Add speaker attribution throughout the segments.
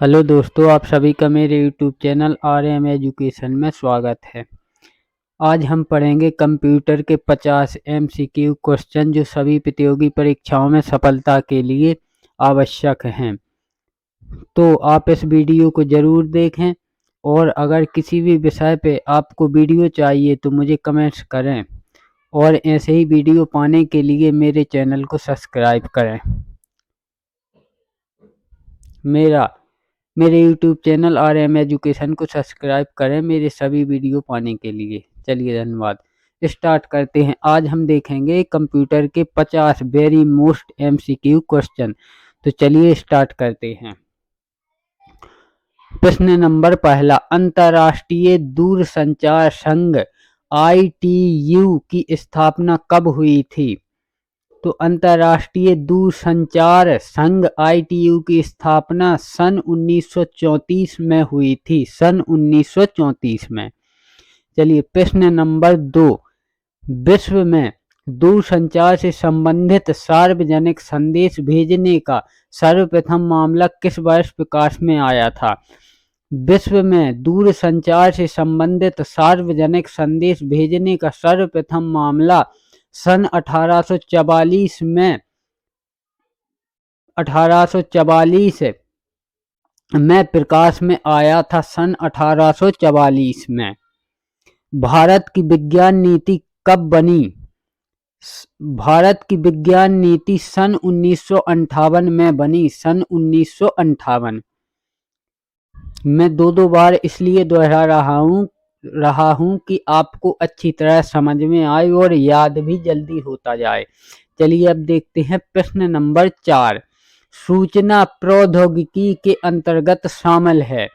Speaker 1: Hello दोस्तों, आप सभी का मेरे यूट्यूब चैनल RM एजुकेशन में स्वागत है। आज हम पढ़ेंगे कंप्यूटर के 50 MCQ क्वेश्चन जो सभी प्रतियोगी परीक्षाओं में सफलता के लिए आवश्यक हैं। तो आप इस वीडियो को ज़रूर देखें और अगर किसी भी विषय पे आपको वीडियो चाहिए तो मुझे कमेंट्स करें और ऐसे ही वीडियो पाने के लिए मेरे चैनल को सब्सक्राइब करें। मेरे YouTube चैनल RM एजुकेशन को सब्सक्राइब करें मेरे सभी वीडियो पाने के लिए। चलिए धन्यवाद। स्टार्ट करते हैं। आज हम देखेंगे कंप्यूटर के 50 वेरी मोस्ट MCQ क्वेश्चन। तो चलिए स्टार्ट करते हैं। प्रश्न नंबर पहला, अंतर्राष्ट्रीय दूरसंचार संघ ITU की स्थापना कब हुई थी? तो अंतर्राष्ट्रीय दूरसंचार संघ ITU की स्थापना सन 1934 में हुई थी। सन 1934 में। चलिए प्रश्न नंबर 2, विश्व में दूरसंचार से संबंधित सार्वजनिक संदेश भेजने का सर्वप्रथम मामला किस वर्ष प्रकाश में आया था? विश्व में दूरसंचार से संबंधित सार्वजनिक संदेश भेजने का सर्वप्रथम मामला सन 1844 में प्रकाश में आया था। सन 1844 में। भारत की विज्ञान नीति कब बनी? भारत की विज्ञान नीति सन 1958 में बनी। सन 1958। मैं दो बार इसलिए दोहरा रहा हूं कि आपको अच्छी तरह समझ में आए और याद भी जल्दी होता जाए। चलिए अब देखते हैं प्रश्न नंबर 4, सूचना प्रौद्योगिकी के अंतर्गत शामिल है।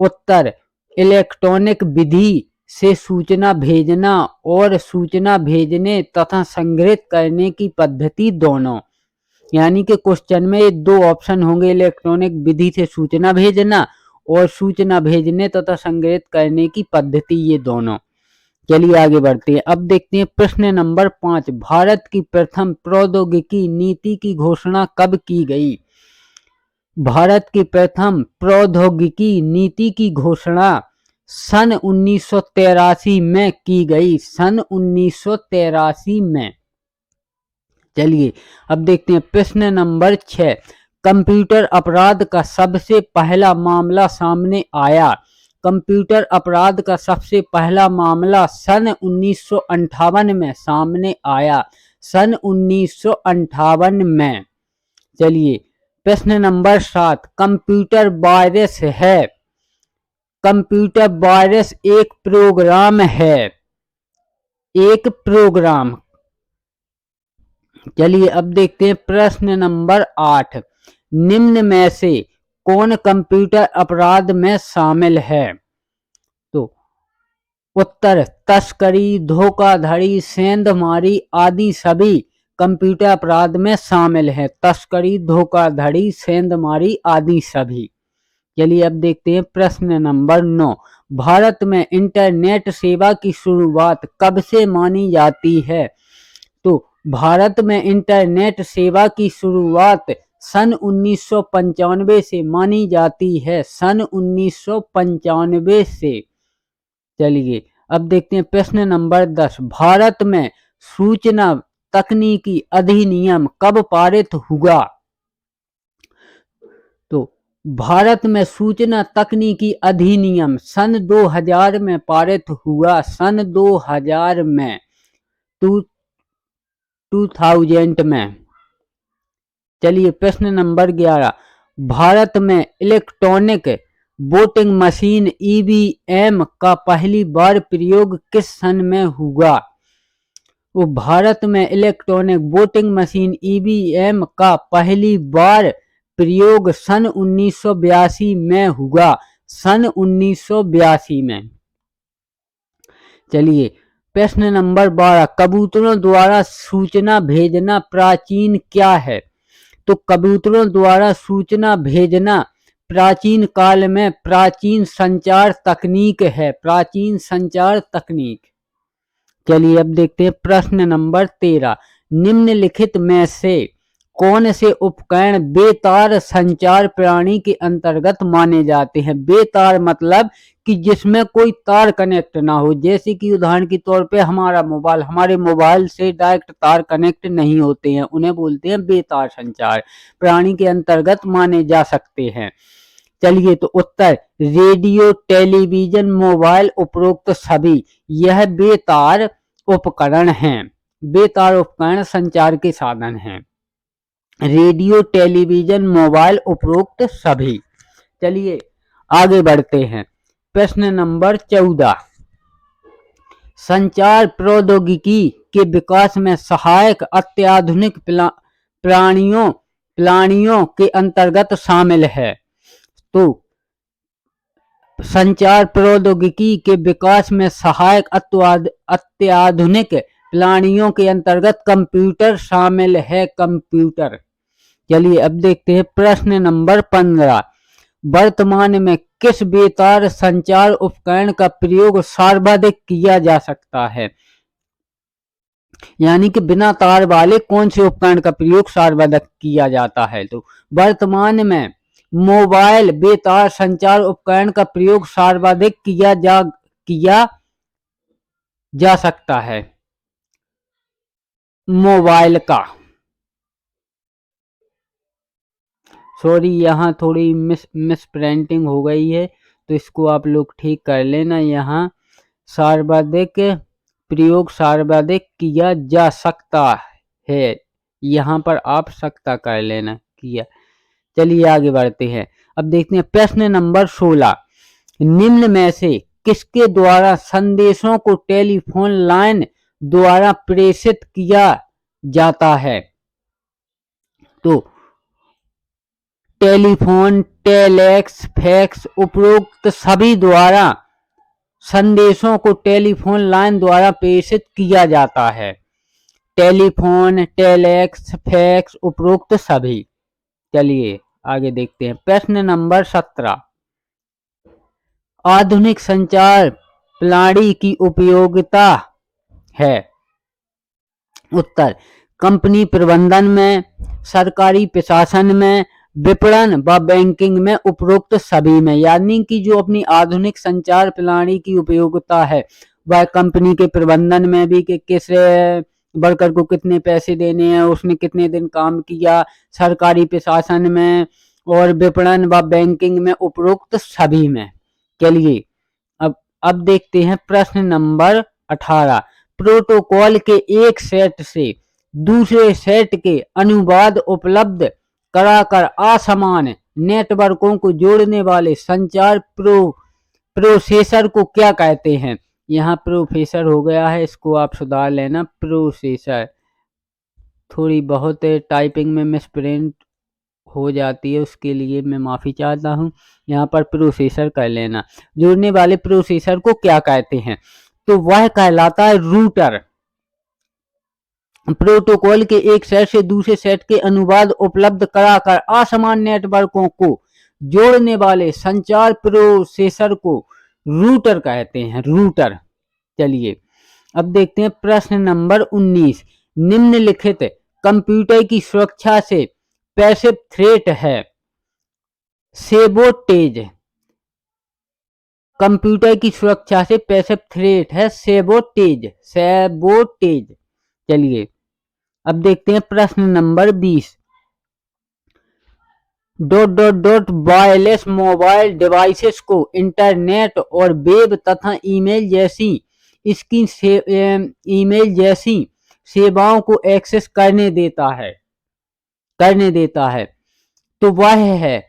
Speaker 1: उत्तर, इलेक्ट्रॉनिक विधि से सूचना भेजना और सूचना भेजने तथा संग्रहित करने की पद्धति दोनों। यानी कि क्वेश्चन में दो ऑप्शन होंगे, इलेक्ट्रॉनिक विधि से सूचना भेजना और सूचना भेजने तथा संग्रहित करने की पद्धति, ये दोनों। चलिए आगे बढ़ते हैं। अब देखते हैं प्रश्न नंबर 5, भारत की प्रथम प्रौद्योगिकी नीति की घोषणा कब की गई? भारत की प्रथम प्रौद्योगिकी नीति की घोषणा सन 1983 में की गई। सन 1983 में। चलिए अब देखते हैं प्रश्न नंबर 6, कंप्यूटर अपराध का सबसे पहला मामला सामने आया। कंप्यूटर अपराध का सबसे पहला मामला सन 1958 में सामने आया। सन 1958 में। चलिए प्रश्न नंबर 7, कंप्यूटर वायरस है। कंप्यूटर वायरस एक प्रोग्राम है। एक प्रोग्राम। चलिए अब देखते हैं प्रश्न नंबर 8, निम्न में से कौन कंप्यूटर अपराध में शामिल है? तो उत्तर, तस्करी, धोखाधड़ी, सेंधमारी आदि सभी कंप्यूटर अपराध में शामिल है। तस्करी, धोखाधड़ी, सेंधमारी आदि सभी। चलिए अब देखते हैं प्रश्न नंबर 9, भारत में इंटरनेट सेवा की शुरुआत कब से मानी जाती है? तो भारत में इंटरनेट सेवा की शुरुआत सन 1995 से मानी जाती है। सन 1995 से। चलिए अब देखते हैं प्रश्न नंबर 10, भारत में सूचना तकनीकी अधिनियम कब पारित हुआ? तो भारत में सूचना तकनीकी अधिनियम सन 2000 में पारित हुआ। सन 2000 में। 2000 में। चलिए प्रश्न नंबर 11, भारत में इलेक्ट्रॉनिक वोटिंग मशीन EVM का पहली बार प्रयोग किस सन में हुआ? वो भारत में इलेक्ट्रॉनिक वोटिंग मशीन EVM का पहली बार प्रयोग सन 1982 में हुआ। सन 1982 में। चलिए प्रश्न नंबर 12, कबूतरों द्वारा सूचना भेजना प्राचीन क्या है? तो कबूतरों द्वारा सूचना भेजना प्राचीन काल में प्राचीन संचार तकनीक है। प्राचीन संचार तकनीक। चलिए अब देखते हैं प्रश्न नंबर 13, निम्नलिखित में से कौन से उपकरण बेतार संचार प्रणाली के अंतर्गत माने जाते हैं? बेतार मतलब कि जिसमें कोई तार कनेक्ट ना हो, जैसे कि उदाहरण के तौर पे हमारे मोबाइल से डायरेक्ट तार कनेक्ट नहीं होते हैं, उन्हें बोलते हैं बेतार संचार प्रणाली के अंतर्गत माने जा सकते हैं। चलिए, तो उत्तर रेडियो, टेलीविजन, मोबाइल, उपरोक्त सभी, यह बेतार उपकरण हैं। बेतार उपकरण संचार के साधन हैं। रेडियो, टेलीविजन, मोबाइल, उपरोक्त सभी। चलिए आगे बढ़ते हैं। प्रश्न नंबर 14, संचार प्रौद्योगिकी के विकास में सहायक अत्याधुनिक प्रणालियों के अंतर्गत शामिल है। तो संचार प्रौद्योगिकी के विकास में सहायक अत्याधुनिक प्रणालियों के अंतर्गत कंप्यूटर शामिल है। कंप्यूटर। चलिए अब देखते हैं प्रश्न नंबर 15, वर्तमान में किस बेतार संचार उपकरण का प्रयोग सर्वाधिक किया जा सकता है? यानी कि बिना तार वाले कौन से उपकरण का प्रयोग सर्वाधिक किया जाता है? तो वर्तमान में मोबाइल बेतार संचार उपकरण का प्रयोग सर्वाधिक किया जा सकता है। मोबाइल का, सॉरी यहाँ थोड़ी मिस प्रिंटिंग हो गई है, तो इसको आप लोग ठीक कर लेना। यहाँ सर्वाधिक प्रयोग सर्वाधिक किया जा सकता है, यहाँ पर आप सकता कर लेना किया। चलिए आगे बढ़ते हैं। अब देखते हैं प्रश्न नंबर 16, निम्न में से किसके द्वारा संदेशों को टेलीफोन लाइन द्वारा प्रेषित किया जाता है? तो टेलीफोन, टेलेक्स, फैक्स, उपरोक्त सभी द्वारा संदेशों को टेलीफोन लाइन द्वारा प्रेषित किया जाता है। टेलीफोन, टेलेक्स, फैक्स, उपरोक्त सभी। चलिए आगे देखते हैं। प्रश्न नंबर 17, आधुनिक संचार प्रणाली की उपयोगिता है। उत्तर कंपनी प्रबंधन में, सरकारी प्रशासन में, विपणन व बैंकिंग में, उपरोक्त सभी में। यानी कि जो अपनी आधुनिक संचार प्रणाली की उपयोगिता है वह कंपनी के प्रबंधन में भी, कि किस वर्कर को कितने पैसे देने हैं, उसने कितने दिन काम किया, सरकारी प्रशासन में और विपणन व बैंकिंग में, उपरोक्त सभी में। चलिए अब देखते हैं प्रश्न नंबर 18, प्रोटोकॉल के एक सेट से दूसरे सेट के अनुवाद उपलब्ध कराकर असमान नेटवर्कों को जोड़ने वाले संचार प्रोसेसर को क्या कहते हैं? यहाँ प्रोफेसर हो गया है, इसको आप सुधार लेना, प्रोसेसर। थोड़ी बहुत टाइपिंग में मिसप्रिंट हो जाती है, उसके लिए मैं माफ़ी चाहता हूँ। यहाँ पर प्रोसेसर कर लेना। जोड़ने वाले प्रोसेसर को क्या कहते हैं? तो वह कहलाता है रूटर। प्रोटोकॉल के एक सेट से दूसरे सेट के अनुवाद उपलब्ध कराकर असमान नेटवर्कों को जोड़ने वाले संचार प्रोसेसर को रूटर कहते हैं, रूटर। चलिए अब देखते हैं प्रश्न नंबर 19, निम्नलिखित कंप्यूटर की सुरक्षा से पैसिव थ्रेट है। सेबोटेज। कंप्यूटर की सुरक्षा से पैसिव थ्रेट है सेबोटेज। चलिए अब देखते हैं प्रश्न नंबर 20, वायरलेस मोबाइल डिवाइसेस को इंटरनेट और वेब तथा ईमेल जैसी सेवाओं को एक्सेस करने देता है। तो वह है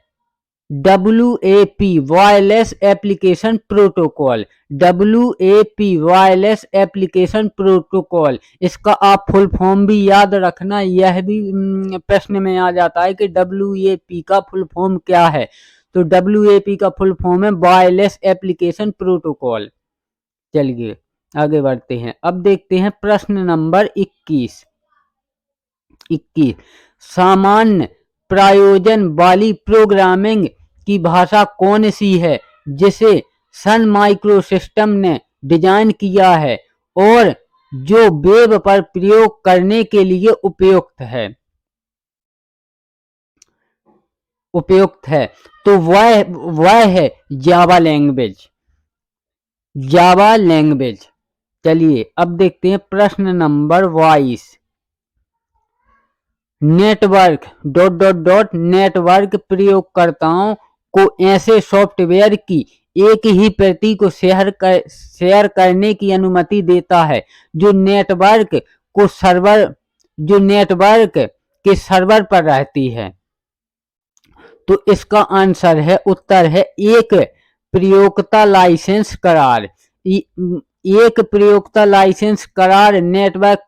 Speaker 1: WAP wireless application protocol. WAP wireless application protocol, इसका आप फुल फॉर्म भी याद रखना। यह भी प्रश्न में आ जाता है कि WAP का फुल फॉर्म क्या है। तो WAP का फुल फॉर्म है वायरलेस एप्लीकेशन प्रोटोकॉल। चलिए आगे बढ़ते हैं। अब देखते हैं प्रश्न नंबर 21, सामान्य प्रयोजन वाली प्रोग्रामिंग की भाषा कौन सी है जिसे सन माइक्रोसिस्टम ने डिजाइन किया है और जो वेब पर प्रयोग करने के लिए उपयुक्त है? उपयुक्त है, तो वह है जावा लैंग्वेज। Java language. चलिए अब देखते हैं प्रश्न number 22। Network dot dot dot network प्रयोगकर्ताओं को ऐसे सॉफ्टवेयर की एक ही प्रति को शेयर करने की अनुमति देता है जो नेटवर्क के सर्वर पर रहती है। तो इसका आंसर है, उत्तर है एक प्रयोक्ता लाइसेंस करार। एक प्रयोक्ता लाइसेंस करार नेटवर्क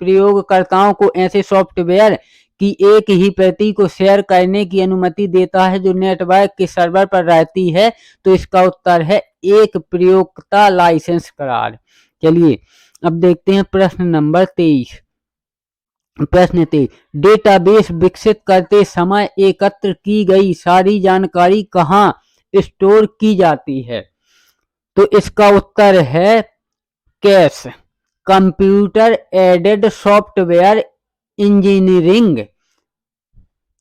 Speaker 1: प्रयोगकर्ताओं को ऐसे सॉफ्टवेयर की एक ही प्रति को शेयर करने की अनुमति देता है जो नेटवर्क के सर्वर पर रहती है। तो इसका उत्तर है एक प्रयोक्ता लाइसेंस करार। चलिए अब देखते हैं प्रश्न नंबर 23। प्रश्न 23, डेटाबेस विकसित करते समय एकत्र की गई सारी जानकारी कहाँ स्टोर की जाती है? तो इसका उत्तर है cash, computer aided software engineering.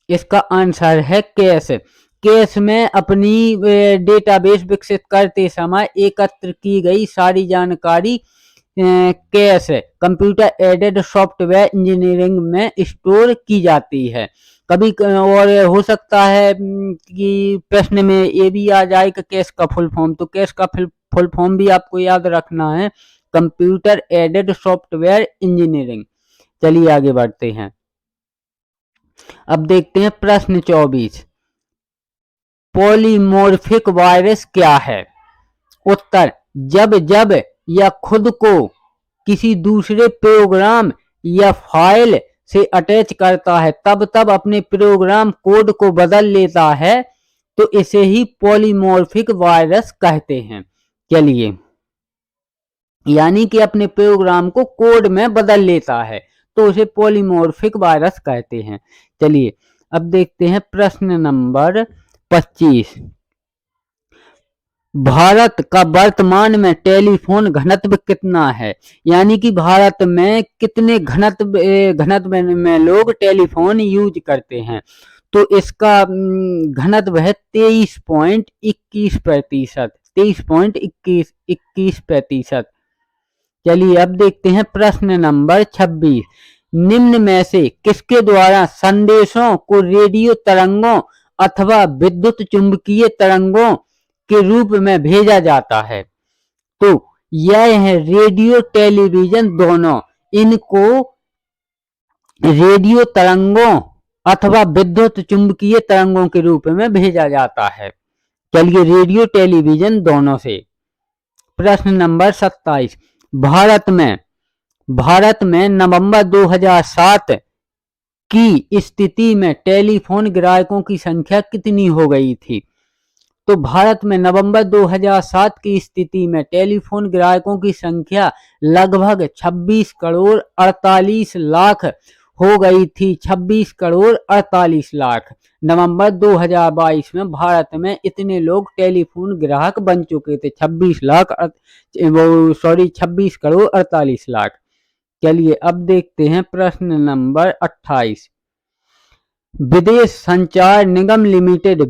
Speaker 1: इसका आंसर है कैश। कैश में अपनी डेटाबेस विकसित करते समय एकत्र की गई सारी जानकारी cash computer aided software engineering में स्टोर की जाती है। कभी और हो सकता है कि प्रश्न में ये भी आ जाए कि कैश का फुल फॉर्म, तो कैश का फुल फॉर्म भी आपको याद रखना है, कंप्यूटर एडेड सॉफ्टवेयर इंजीनियरिंग। चलिए आगे बढ़ते हैं। अब देखते हैं प्रश्न 24, पॉलीमॉर्फिक वायरस क्या है? उत्तर, जब जब यह खुद को किसी दूसरे प्रोग्राम या फाइल से अटैच करता है तब तब अपने प्रोग्राम कोड को बदल लेता है, तो इसे ही पॉलीमॉर्फिक वायरस कहते हैं। चलिए, यानी कि अपने प्रोग्राम को कोड में बदल लेता है तो उसे पॉलीमॉर्फिक वायरस कहते हैं। चलिए अब देखते हैं प्रश्न नंबर 25, भारत का वर्तमान में टेलीफोन घनत्व कितना है? यानी कि भारत में कितने घनत्व में लोग टेलीफोन यूज करते हैं? तो इसका घनत्व है 23.21%। 23.21%। चलिए अब देखते हैं प्रश्न नंबर 26, निम्न में से किसके द्वारा संदेशों को रेडियो तरंगों अथवा विद्युत चुंबकीय तरंगों के रूप में भेजा जाता है? तो यह है रेडियो टेलीविजन दोनों, इनको रेडियो तरंगों अथवा विद्युत चुंबकीय तरंगों के रूप में भेजा जाता है। चलिए रेडियो टेलीविजन दोनों से। प्रश्न नंबर 27, भारत में नवंबर 2007 की स्थिति में टेलीफोन ग्राहकों की संख्या कितनी हो गई थी? तो भारत में नवंबर 2007 की स्थिति में टेलीफोन ग्राहकों की संख्या लगभग 26 करोड़ 48 लाख हो गई थी। 26 करोड़ 48 लाख। नवंबर 2022 में भारत में इतने लोग टेलीफोन ग्राहक बन चुके थे, 26 करोड़ 48 लाख। चलिए अब देखते हैं प्रश्न नंबर 28, विदेश संचार निगम लिमिटेड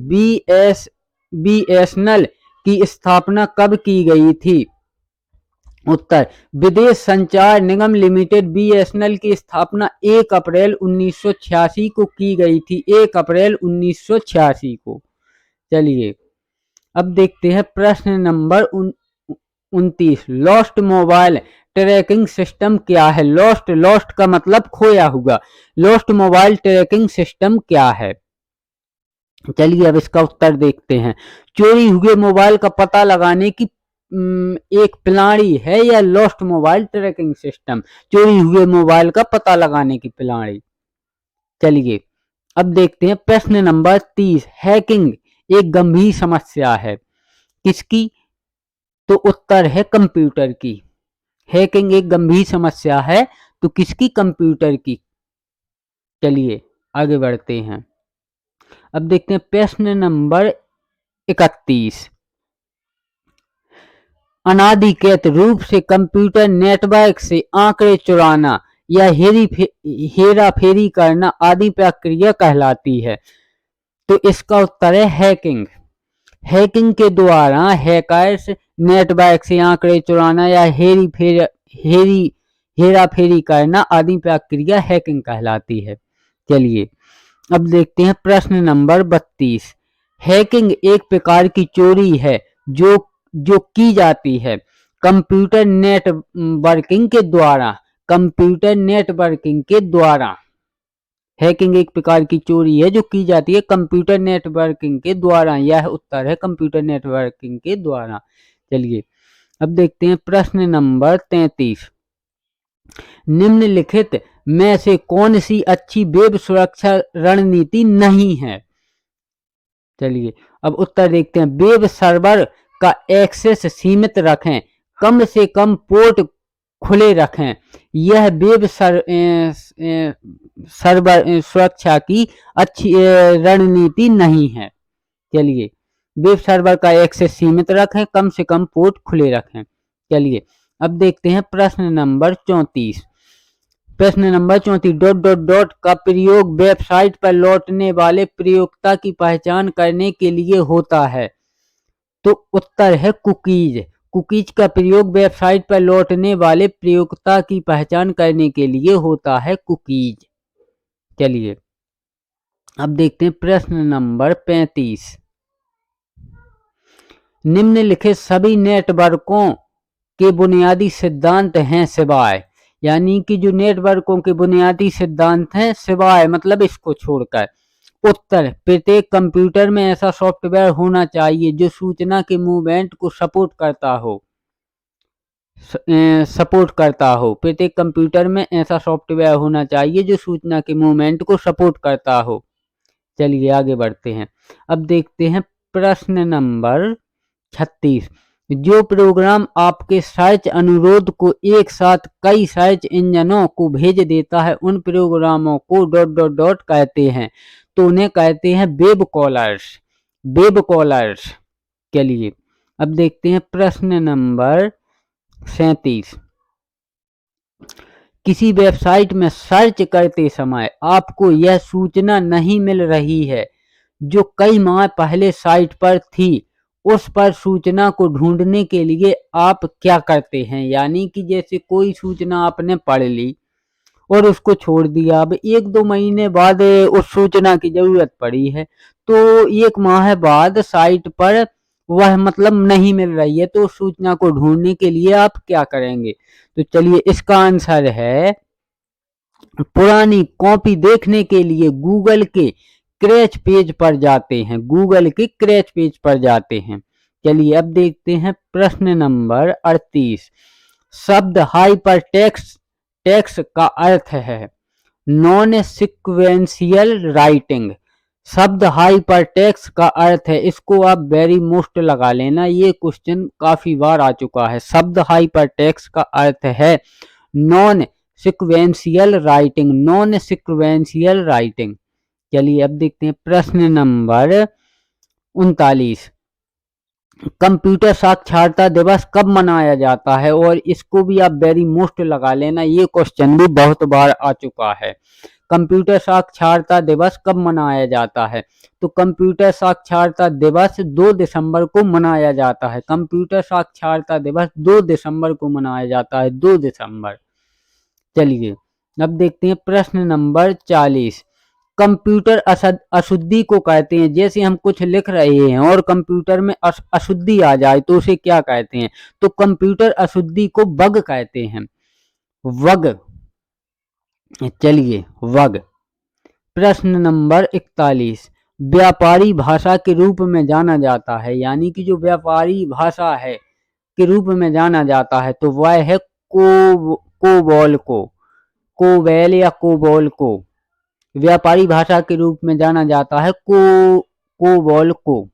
Speaker 1: बीएसएनएल की स्थापना कब की गई थी? उत्तर, विदेश संचार निगम लिमिटेड बीएसएनएल की स्थापना 1 अप्रैल 1986 को की गई थी। 1 अप्रैल 1986 को। चलिए अब देखते हैं प्रश्न number 29, lost mobile tracking system क्या है? लॉस्ट का मतलब खोया हुआ। लॉस्ट मोबाइल ट्रैकिंग सिस्टम क्या है? चलिए अब इसका उत्तर देखते हैं। चोरी हुए मोबाइल का पता लगाने की एक प्रणाली है या लॉस्ट मोबाइल ट्रैकिंग सिस्टम, चोरी हुए मोबाइल का पता लगाने की प्रणाली। चलिए अब देखते हैं प्रश्न नंबर 30, हैकिंग एक गंभीर समस्या है, किसकी? तो उत्तर है कंप्यूटर की। हैकिंग एक गंभीर समस्या है तो किसकी? कंप्यूटर की। चलिए आगे बढ़ते हैं। अब देखते हैं प्रश्न नंबर 31, अनाधिकृत रूप से कंप्यूटर नेटवर्क से आंकड़े चुराना या हेराफेरी करना आदि प्रक्रिया कहलाती है। तो इसका उत्तर है हैकिंग। हैकिंग के द्वारा हैकर्स नेटवर्क से आंकड़े चुराना या हेरा फेरी करना आदि प्रक्रिया हैकिंग कहलाती है। चलिए अब देखते हैं प्रश्न नंबर 32। हैकिंग एक प्रकार की चोरी है जो जो की जाती है कंप्यूटर नेटवर्किंग के द्वारा। कंप्यूटर नेटवर्किंग के द्वारा हैकिंग एक प्रकार की चोरी है जो की जाती है कंप्यूटर नेटवर्किंग के द्वारा। यह उत्तर है कंप्यूटर नेटवर्किंग के द्वारा। चलिए अब देखते हैं प्रश्न नंबर 33। निम्नलिखित में से कौन सी अच्छी वेब सुरक्षा रणनीति नहीं है? चलिए अब उत्तर देखते हैं। वेब सर्वर का एक्सेस सीमित रखें, कम से कम पोर्ट खुले रखें। यह वेब सर्वर सुरक्षा की अच्छी रणनीति नहीं है। चलिए वेब सर्वर का एक्सेस सीमित रखें, कम से कम पोर्ट खुले रखें। चलिए अब देखते हैं प्रश्न नंबर 34। प्रश्न नंबर 34 ... का प्रयोग वेबसाइट पर लौटने वाले प्रयोक्ता की पहचान करने के लिए होता है। तो उत्तर है कुकीज। कुकीज का प्रयोग वेबसाइट पर लौटने वाले प्रयोक्ता की पहचान करने के लिए होता है कुकीज। चलिए अब देखते हैं प्रश्न नंबर 35। निम्नलिखित सभी नेटवर्कों के बुनियादी सिद्धांत हैं सिवाय। यानी कि जो नेटवर्कों के बुनियादी सिद्धांत हैं सिवाय मतलब इसको छोड़कर। उत्तर: प्रत्येक कंप्यूटर में ऐसा सॉफ्टवेयर होना चाहिए जो सूचना के मूवमेंट को सपोर्ट करता हो। प्रत्येक कंप्यूटर में ऐसा सॉफ्टवेयर होना चाहिए जो सूचना के मूवमेंट को सपोर्ट करता हो। चलिए आगे बढ़ते हैं। अब देखते हैं प्रश्न नंबर 36। जो प्रोग्राम आपके सर्च अनुरोध को एक साथ कई सर्च इंजनों को भेज देता है उन प्रोग्रामों को ... कहते हैं। तो उन्हें कहते हैं वेब कॉलर्स। चलिए अब देखते हैं प्रश्न नंबर 37। किसी वेबसाइट में सर्च करते समय आपको यह सूचना नहीं मिल रही है जो कई माह पहले साइट पर थी, उस पर सूचना को ढूंढने के लिए आप क्या करते हैं? यानी कि जैसे कोई सूचना आपने पढ़ ली और उसको छोड़ दिया, अब 1-2 महीने बाद उस सूचना की जरूरत पड़ी है तो 1 माह बाद साइट पर वह मतलब नहीं मिल रही है, तो उस सूचना को ढूंढने के लिए आप क्या करेंगे? तो चलिए इसका आंसर है पुरानी कॉपी देखने के लिए गूगल के क्रैच पेज पर जाते हैं। चलिए अब देखते हैं प्रश्न नंबर 38। शब्द हाइपरटेक्स्ट का अर्थ है नॉन सीक्वेंशियल राइटिंग। शब्द हाइपरटेक्स्ट का अर्थ है, इसको आप वेरी मोस्ट लगा लेना, ये क्वेश्चन काफी बार आ चुका है। शब्द हाइपरटेक्स्ट का अर्थ है नॉन सीक्वेंशियल राइटिंग। चलिए अब देखते हैं प्रश्न नंबर 39। कंप्यूटर साक्षरता दिवस कब मनाया जाता है? और इसको भी आप वेरी मोस्ट लगा लेना, ये क्वेश्चन भी बहुत बार आ चुका है। कंप्यूटर साक्षरता दिवस कब मनाया जाता है? तो कंप्यूटर साक्षरता दिवस 2 दिसंबर को मनाया जाता है। कंप्यूटर साक्षरता दिवस 2 दिसंबर को मनाया जाता है, 2 दिसंबर। चलिए अब देखते हैं प्रश्न नंबर 40। कंप्यूटर अशुद्धि को कहते हैं। जैसे हम कुछ लिख रहे हैं और कंप्यूटर में अशुद्धि आ जाए तो उसे क्या कहते हैं? तो कंप्यूटर अशुद्धि को बग कहते हैं, बग। चलिए बग। प्रश्न नंबर 41। व्यापारी भाषा के रूप में जाना जाता है, यानी कि जो व्यापारी भाषा है के रूप में जाना जाता है तो वह है कोबोल या कोबोल को। व्यापारी भाषा के रूप में जाना जाता है कोबोल को।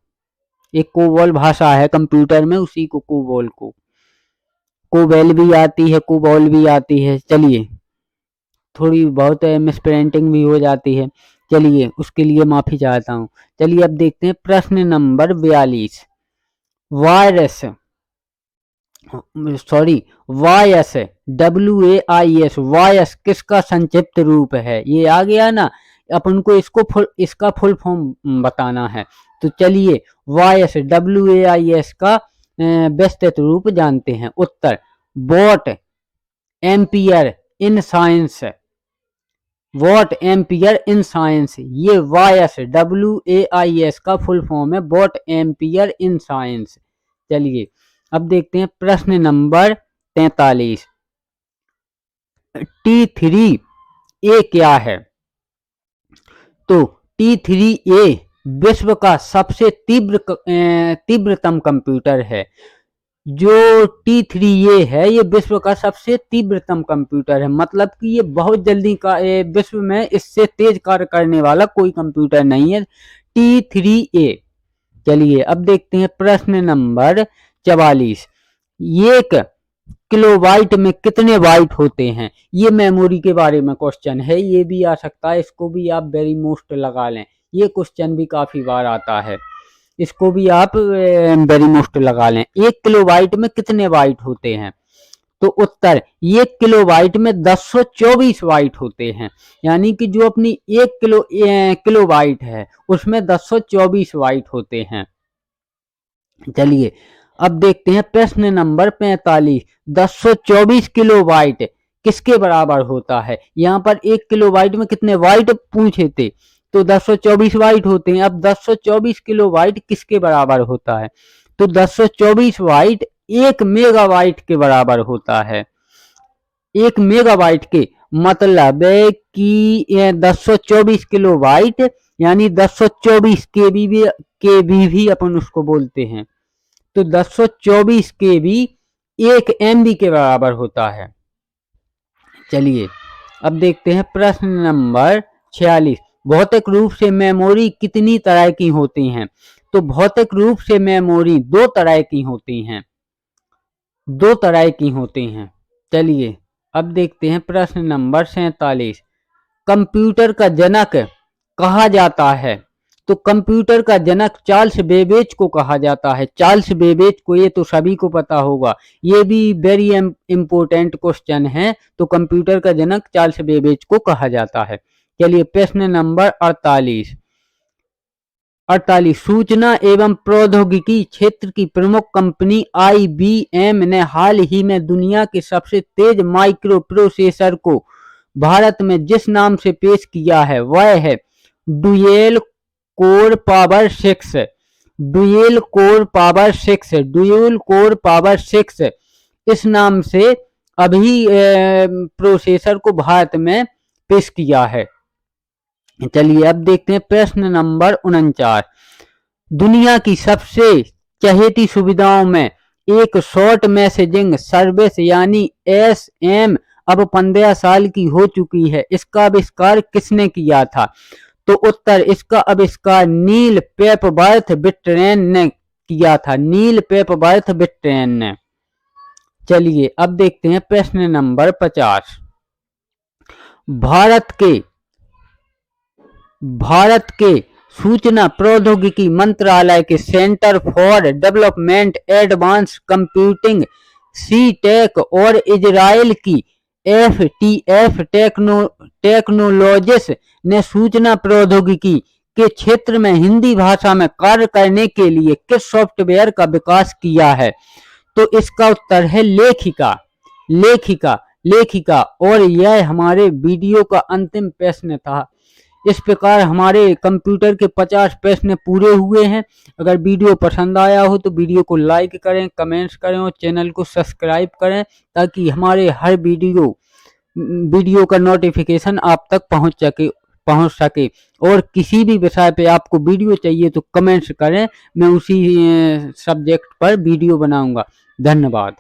Speaker 1: एक कोबोल भाषा है कंप्यूटर में, उसी को कोबोल को। कोबेल भी आती है, कोबोल भी आती है। चलिए थोड़ी बहुत मिसप्रिंटिंग भी हो जाती है, चलिए उसके लिए माफी चाहता हूँ। चलिए अब देखते हैं प्रश्न नंबर 42। वायस WAIS किसका संक्षिप्त रूप है? ये आ गया ना, अपन को इसका फुल फॉर्म बताना है। तो चलिए WAIS का विस्तृत रूप जानते हैं। उत्तर watt ampere in science, watt ampere in science, ये WAIS का फुल फॉर्म है, वॉट एम्पियर इन साइंस। चलिए अब देखते हैं प्रश्न नंबर 43। T3A क्या है? तो T3A विश्व का सबसे तीव्रतम कंप्यूटर है। जो T3A है ये विश्व का सबसे तीव्रतम कंप्यूटर है, मतलब कि ये बहुत जल्दी का विश्व में इससे तेज कार्य करने वाला कोई कंप्यूटर नहीं है, T3A। चलिए अब देखते हैं प्रश्न नंबर 44। एक किलोबाइट में कितने बाइट होते हैं? ये मेमोरी के बारे में क्वेश्चन है, ये भी आ सकता है, इसको भी आप वेरी मोस्ट लगा लें, ये क्वेश्चन भी काफी बार आता है, इसको भी आप वेरी मोस्ट लगा लें। एक किलोबाइट में कितने बाइट होते हैं? तो उत्तर 1 किलोबाइट में 1024 बाइट होते हैं, यानी कि जो अपनी 1 किलोबाइट है उसमें 1024 बाइट होते हैं। चलिए अब देखते हैं प्रश्न नंबर 45। 1024 किलोबाइट किसके बराबर होता है? यहाँ पर 1 किलोबाइट में कितने बाइट पूछे थे, तो 1024 बाइट होते हैं। अब 1024 किलोबाइट किसके बराबर होता है? तो 1024 बाइट 1 मेगाबाइट के बराबर होता है। 1 मेगाबाइट के मतलब है कि 1024 किलोबाइट यानी 1024 केबी भी अपन उसको बोलते हैं, तो 1024 केबी 1 MB के बराबर होता है। चलिए अब देखते हैं प्रश्न नंबर 46। भौतिक रूप से मेमोरी कितनी तरह की होती हैं? तो भौतिक रूप से मेमोरी 2 तरह की होती हैं, 2 तरह की होती हैं। चलिए अब देखते हैं प्रश्न नंबर 47। कंप्यूटर का जनक कहा जाता है? तो कंप्यूटर का जनक चार्ल्स बेबेज को कहा जाता है। चार्ल्स बेबेज को ये तो सभी को पता होगा, ये भी वेरी इंपॉर्टेंट क्वेश्चन है। तो कंप्यूटर का जनक चार्ल्स बेबेज को कहा जाता है। चलिए प्रश्न नंबर 48। सूचना एवं प्रौद्योगिकी क्षेत्र की प्रमुख कंपनी IBM ने हाल ही में दुनिया के सबसे तेज माइक्रो प्रोसेसर को भारत में जिस नाम से पेश किया है वह है dual core power 6। Dual core power 6, dual core power 6 इस नाम से अभी प्रोसेसर को भारत में पेश किया है। चलिए अब देखते हैं प्रश्न नंबर 49। दुनिया की सबसे चहेती सुविधाओं में एक शॉर्ट मैसेजिंग सर्विस यानी SM अब 15 साल की हो चुकी है, इसका आविष्कार किसने किया था? तो उत्तर इसका आविष्कार नील पेपबर्थ ब्रिटेन ने किया था, नील पेपबर्थ ब्रिटेन ने। चलिए अब देखते हैं प्रश्न नंबर 50। भारत के सूचना प्रौद्योगिकी मंत्रालय के centre for development advance computing CTEC और इजराइल की FTF टेक्नोलॉजिस ने सूचना प्रौद्योगिकी के क्षेत्र में हिंदी भाषा में कार्य करने के लिए किस सॉफ्टवेयर का विकास किया है? तो इसका उत्तर है लेखिका। और यह हमारे वीडियो का अंतिम प्रश्न था। इस प्रकार हमारे कंप्यूटर के 50 प्रश्न पूरे हुए हैं। अगर वीडियो पसंद आया हो तो वीडियो को लाइक करें, कमेंट्स करें और चैनल को सब्सक्राइब करें ताकि हमारे हर वीडियो का नोटिफिकेशन आप तक पहुंच सके। और किसी भी विषय पे आपको वीडियो चाहिए तो कमेंट्स करें, मैं उसी सब्जेक्ट पर वीडियो बनाऊंगा। धन्यवाद।